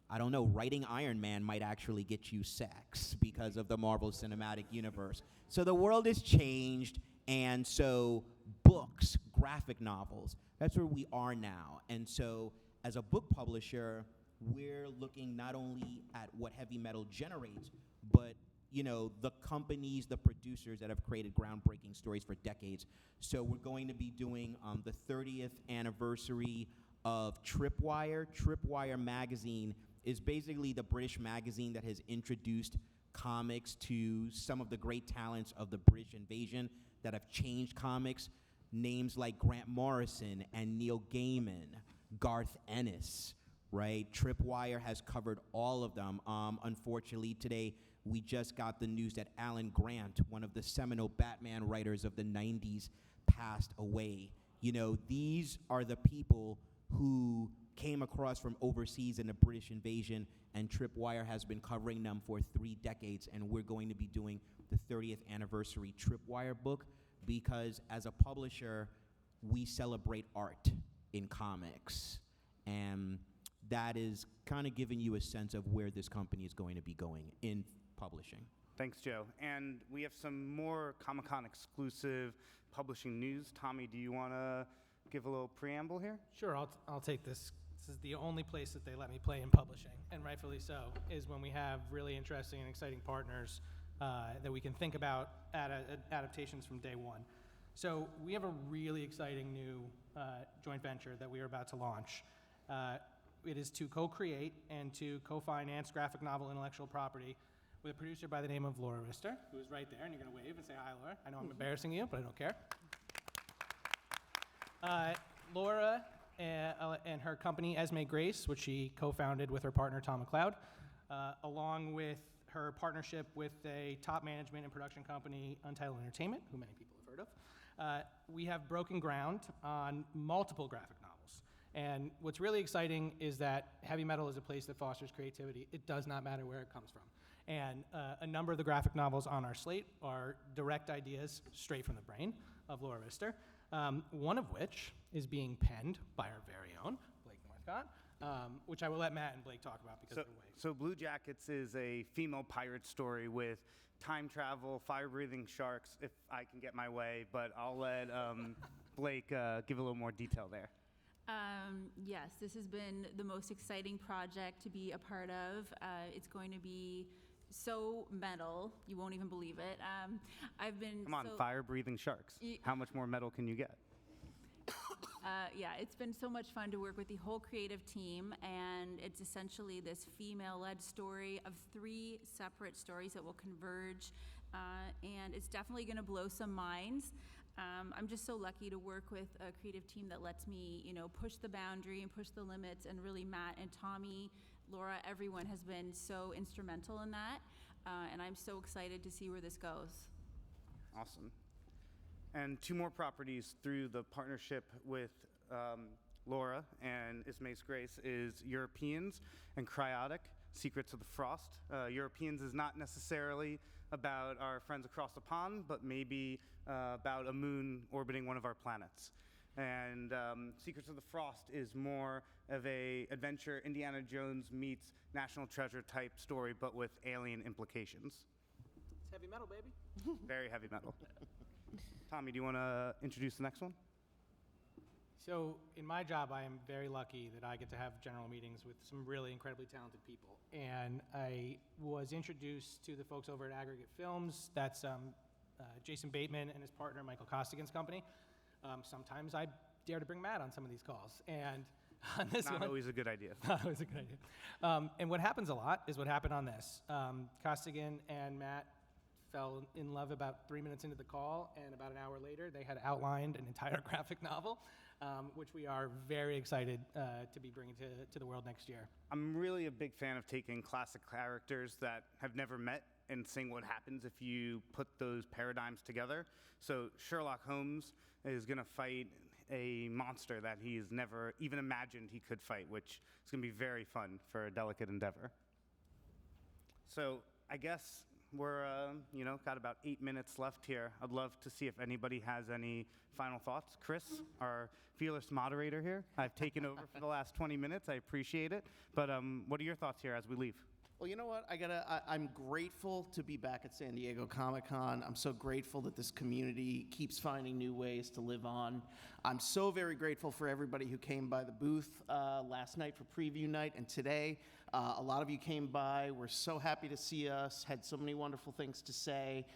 I don't know, writing Iron Man might actually get you sex because of the Marvel Cinematic Universe. So the world has changed, and so books, graphic novels, that's where we are now. And so as a book publisher, we're looking not only at what heavy metal generates, but the companies, the producers that have created groundbreaking stories for decades. So we're going to be doing the 30th anniversary of Tripwire. Tripwire magazine is basically the British magazine that has introduced comics to some of the great talents of the British invasion that have changed comics. Names like Grant Morrison and Neil Gaiman, Garth Ennis, right? Tripwire has covered all of them. Unfortunately, today we just got the news that Alan Grant, one of the seminal Batman writers of the 90s, passed away. You know, these are the people who came across from overseas in the British invasion, and Tripwire has been covering them for 3 decades, and we're going to be doing the 30th anniversary Tripwire book because as a publisher, we celebrate art in comics, and that is kind of giving you a sense of where this company is going to be going in publishing. Thanks, Joe. And we have some more Comic-Con exclusive publishing news. Tommy, do you want to give a little preamble here? Sure, I'll take this. This is the only place that they let me play in publishing, and rightfully so, is when we have really interesting and exciting partners that we can think about adaptations from day one. So we have a really exciting new joint venture that we are about to launch. It is to co-create and to co-finance graphic novel intellectual property with a producer by the name of Laura Rister, who is right there, and you're going to wave and say hi, Laura. I know I'm embarrassing you, but I don't care. Laura and her company, Esme Grace, which she co-founded with her partner, Tom McLeod, along with her partnership with a top management and production company, Untitled Entertainment, who many people have heard of, we have broken ground on multiple graphic novels. And what's really exciting is that heavy metal is a place that fosters creativity. It does not matter where it comes from. And a number of the graphic novels on our slate are direct ideas straight from the brain of Laura Rister, one of which is being penned by our very own Blake Northcott, which I will let Matt and Blake talk about because they're away. So Blue Jackets is a female pirate story with time travel, fire-breathing sharks, if I can get my way, but I'll let Blake give a little more detail there. Yes, this has been the most exciting project to be a part of. It's going to be so metal, you won't even believe it. Come on, fire-breathing sharks. How much more metal can you get? Yeah, it's been so much fun to work with the whole creative team, and it's essentially this female-led story of 3 separate stories that will converge, and it's definitely going to blow some minds. I'm just so lucky to work with a creative team that lets me, push the boundary and push the limits, and really Matt and Tommy, Laura, everyone has been so instrumental in that, and I'm so excited to see where this goes. Awesome. And 2 more properties through the partnership with Laura and Ismae's Grace is Europeans and Cryotic, Secrets of the Frost. Europeans is not necessarily about our friends across the pond, but maybe about a moon orbiting one of our planets. And Secrets of the Frost is more of a adventure Indiana Jones meets National Treasure type story, but with alien implications. It's heavy metal, baby. Very heavy metal. Tommy, do you want to introduce the next one? So in my job, I am very lucky that I get to have general meetings with some really incredibly talented people. And I was introduced to the folks over at Aggregate Films. That's Jason Bateman and his partner, Michael Costigan's company. Sometimes I dare to bring Matt on some of these calls. And on this Not one, always a good idea. Not always a good idea. And what happens a lot is what happened on this. Costigan and Matt fell in love about 3 minutes into the call, and about an hour later, they had outlined an entire graphic novel, which we are very excited to be bringing to the world next year. I'm really a big fan of taking classic characters that have never met and seeing what happens if you put those paradigms together. So Sherlock Holmes is going to fight a monster that he's never even imagined he could fight, which is going to be very fun for a delicate endeavor. So I guess we're, got about 8 minutes left here. I'd love to see if anybody has any final thoughts. Kris, our fearless moderator here, I've taken over for the last 20 minutes. I appreciate it. But what are your thoughts here as we leave? Well, you know what? I'm grateful to be back at San Diego Comic-Con. I'm so grateful that this community keeps finding new ways to live on. I'm so very grateful for everybody who came by the booth last night for preview night and today. A lot of you came by. We're so happy to see us, had so many wonderful things to say.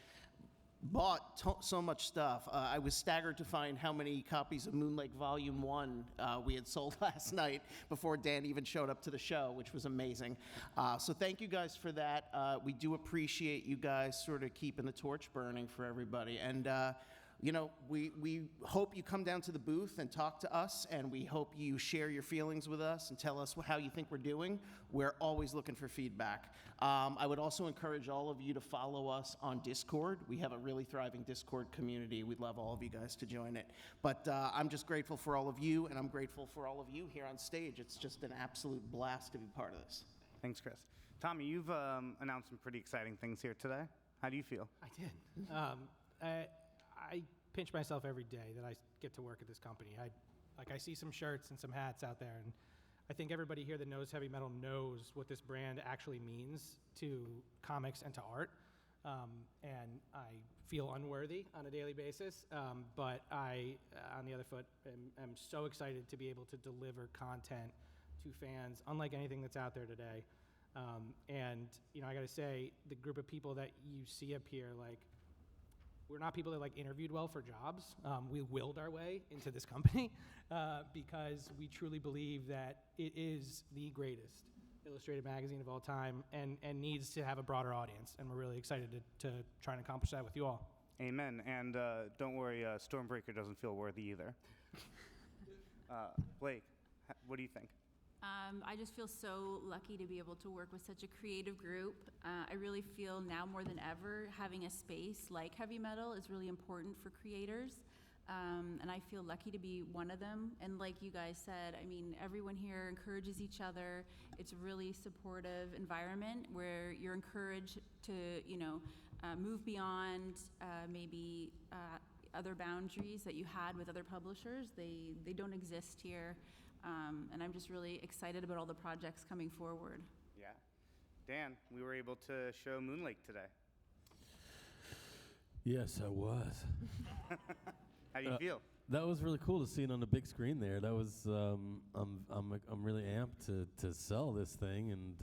bought so much stuff. I was staggered to find how many copies of Moon Lake Volume 1 we had sold last night before Dan even showed up to the show, which was amazing. So thank you guys for that. We do appreciate you guys sort of keeping the torch burning for everybody. And you know, we hope you come down to the booth and talk to us, and we hope you share your feelings with us and tell us how you think we're doing. We're always looking for feedback. I would also encourage all of you to follow us on Discord. We have a really thriving Discord community. We'd love all of you guys to join it. But I'm just grateful for all of you, and I'm grateful for all of you here on stage. It's just an absolute blast to be part of this. Thanks, Chris. Tommy, you've announced some pretty exciting things here today. How do you feel? I did. I pinch myself every day that I get to work at this company. I see some shirts and some hats out there, and I think everybody here that knows heavy metal knows what this brand actually means to comics and to art. And I feel unworthy on a daily basis, but I, on the other foot, am so excited to be able to deliver content to fans unlike anything that's out there today. And you know, I gotta say, the group of people that you see up here, like, we're not people that like interviewed well for jobs. We willed our way into this company because we truly believe that it is the greatest illustrated magazine of all time and needs to have a broader audience. And we're really excited to try and accomplish that with you all. Amen. And don't worry, Stormbreaker doesn't feel worthy either. Blake, what do you think? I just feel so lucky to be able to work with such a creative group. I really feel now more than ever having a space like heavy metal is really important for creators. And I feel lucky to be one of them. And like you guys said, I mean, everyone here encourages each other. It's a really supportive environment where you're encouraged to, you know, move beyond maybe other boundaries that you had with other publishers. They don't exist here. And I'm just really excited about all the projects coming forward. Yeah. Dan, we were able to show Moon Lake today. Yes, I was. How do you feel? That was really cool to see it on the big screen there. That was I'm really amped to sell this thing, and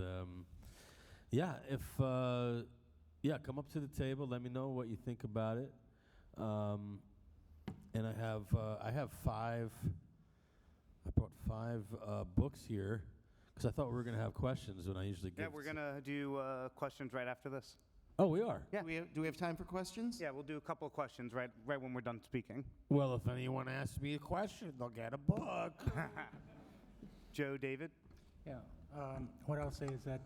yeah, if come up to the table, let me know what you think about it. And I have five. I brought five books here because I thought we were going to have questions when I usually give. Yeah, we're going to do questions right after this. Oh, we are? Yeah. Do we have time for questions? Yeah, we'll do a couple of questions right when we're done speaking. Well, if anyone asks me a question, they'll get a book. Joe, David? Yeah. What I'll say is that,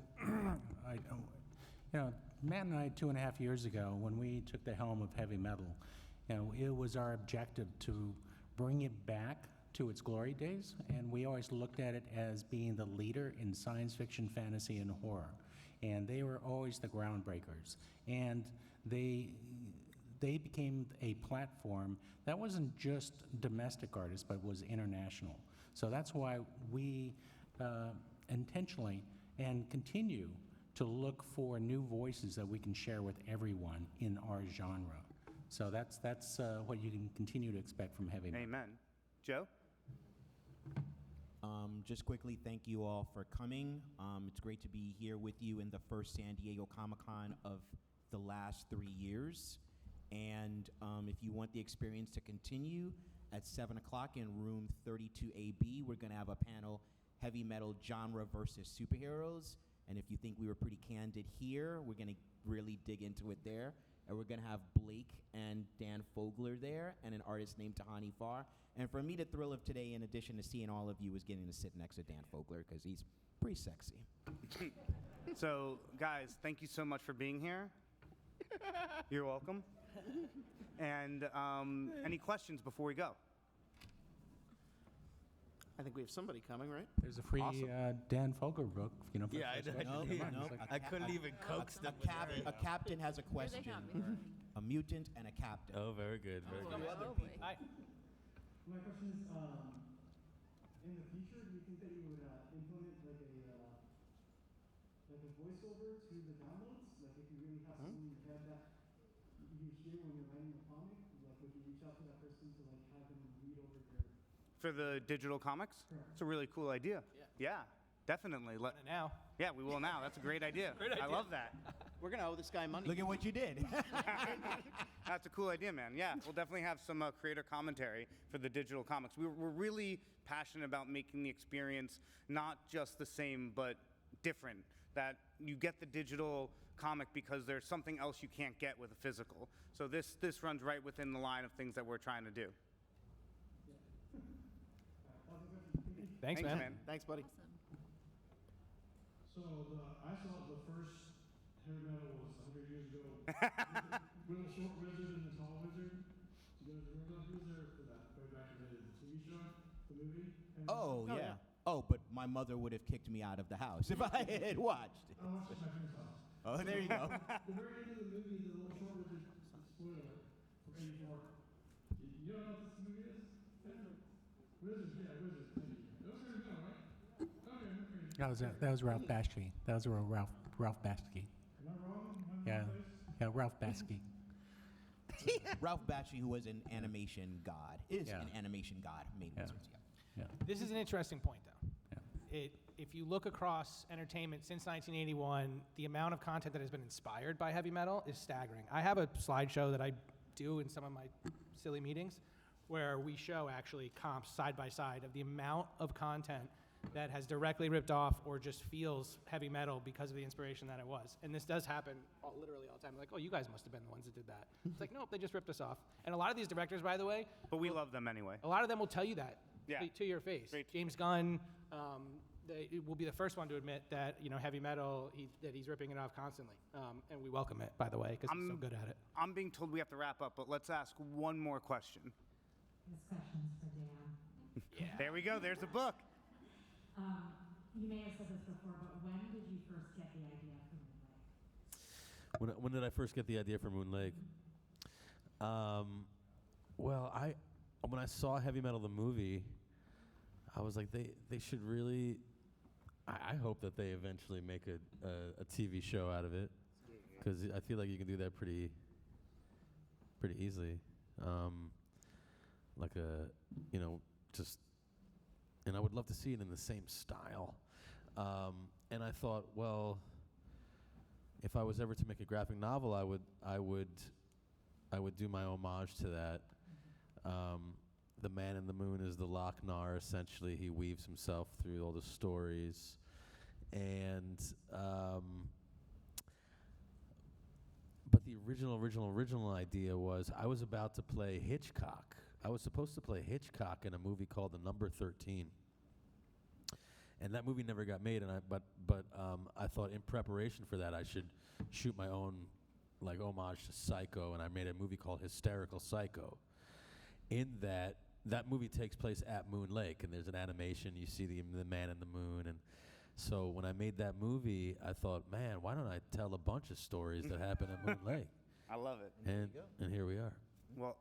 Matt and I, 2.5 years ago, when we took the helm of heavy metal, it was our objective to bring it back to its glory days, and we always looked at it as being the leader in science fiction, fantasy, and horror. And they were always the groundbreakers. And they became a platform that wasn't just domestic artists, but was international. So that's why we intentionally and continue to look for new voices that we can share with everyone in our genre. So that's what you can continue to expect from heavy metal. Amen. Joe? Just quickly, thank you all for coming. It's great to be here with you in the first San Diego Comic-Con of the last 3 years. And if you want the experience to continue, at 7 o'clock in room 32AB, we're going to have a panel, Heavy Metal Genre versus Superheroes. And if you think we were pretty candid here, we're going to really dig into it there. And we're going to have Blake and Dan Fogler there, and an artist named Tahani Farr. And for me, the thrill of today, in addition to seeing all of you, is getting to sit next to Dan Fogler, because he's pretty sexy. So, guys, thank you so much for being here. You're welcome. And any questions before we go? I think we have somebody coming, right? There's a free Dan Fogler book, for Yeah, I couldn't even coax them. A captain has a question. A mutant and a captain. Oh, very good, very good. My question is, in the future, do you think that you would implement like a voiceover to the downloads? Like if you really have someone in your head that you hear when you're writing a comic, like would you reach out to that person to like have them read over your... For the digital comics? Correct. It's a really cool idea. Yeah, definitely. Now. Yeah, we will now. That's a great idea. Great idea. I love that. We're going to owe this guy money. Look at what you did. That's a cool idea, man. Yeah, we'll definitely have some creator commentary for the digital comics. We're really passionate about making the experience not just the same, but different. That you get the digital comic because there's something else you can't get with a physical. So this runs right within the line of things that we're trying to do. Thanks, man. Thanks, buddy. So I saw the first heavy metal was 100 years ago. Little short wizard and the tall wizard. You guys remember who's there for that? Way back in the TV show, the movie. And Oh, yeah. Oh, but my mother would have kicked me out of the house if I had watched it. I watched it at my friend's house. Oh, there you go. The very end of the movie, the little short wizard, spoiler, from 84. You don't know what this movie is? Wizards, yeah, wizards. Those are good, right? Okay. That was Ralph Bashki. That was Ralph Bashki. Am I wrong? Yeah, Ralph Bashki. Ralph Bakshi, who was an animation god, is an animation god, made wizards. Yeah. This is an interesting point, though. If you look across entertainment since 1981, the amount of content that has been inspired by heavy metal is staggering. I have a slideshow that I do in some of my silly meetings where we show actually comps side by side of the amount of content that has directly ripped off or just feels heavy metal because of the inspiration that it was. And this does happen literally all the time. Like, oh, you guys must have been the ones that did that. It's like, nope, they just ripped us off. And a lot of these directors, by the way. But we love them anyway. A lot of them will tell you that to your face. Great. James Gunn will be the first one to admit that, heavy metal, that he's ripping it off constantly. And we welcome it, by the way, because he's so good at it. I'm being told we have to wrap up, but let's ask one more question. This question's for Dan. Yeah. There we go. There's a book. You may have said this before, but when did you first get the idea for Moon Lake? When did I first get the idea for Moon Lake? Well, when I saw Heavy Metal the movie, I was like, they should really. I hope that they eventually make a TV show out of it, because I feel like you can do that pretty easily. Like just. And I would love to see it in the same style. And I thought, well, if I was ever to make a graphic novel, I would do my homage to that. The man in the moon is the Lochnar. Essentially, he weaves himself through all the stories, and but the original idea was I was about to play Hitchcock. I was supposed to play Hitchcock in a movie called The Number 13, and that movie never got made. And I thought in preparation for that I should shoot my own homage to Psycho, and I made a movie called Hysterical Psycho. In that movie takes place at Moon Lake, and there's an animation. You see the man in the moon, and so when I made that movie, I thought, man, why don't I tell a bunch of stories that happen at Moon Lake? I love it. And here we are. Well.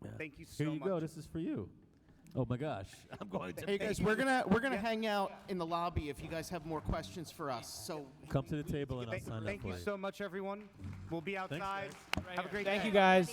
Yeah. Thank you so much. Here you much. go. This is for you. Oh my gosh. I'm going to. Hey guys, we're gonna hang out in the lobby if you guys have more questions for us. So come to the table and I'll sign up for you. Thank you so much, everyone. We'll be outside. Thanks, have a great day. Thank you, guys.